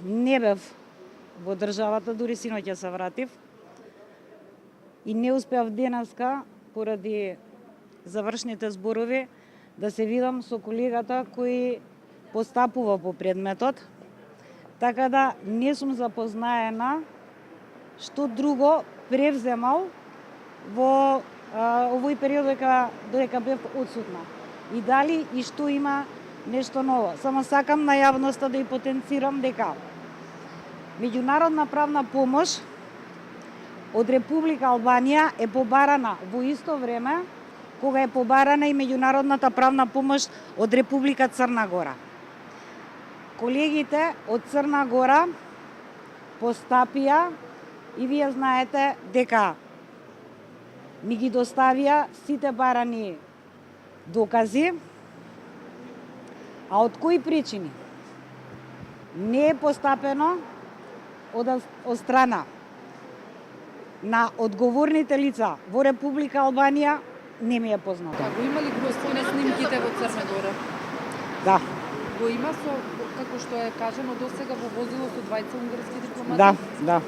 не бев во државата, дури синоќа се вратив. И не успеав денеска, поради завршните зборови, да се видам со колегата кој постапува по предметот. Така да не сум запознаена што друго превземал во овој период додека бев отсутна. И дали и што има нешто ново. Само сакам на јавноста да и потенцирам дека меѓународна правна помош од Република Албанија е побарана во исто време кога е побарана и меѓународната правна помош од Република Црна Гора. Колегите од Црна Гора постапија и вие знаете дека ми ги доставија сите барани докази. А од кои причини? Не е постапено од страна на одговорните лица во Република Албанија, не ми е познато. Го има ли господине снимките во Црна Гора? Да. Го има како што е кажано досега во возило со двајца унгарски дипломати? Да.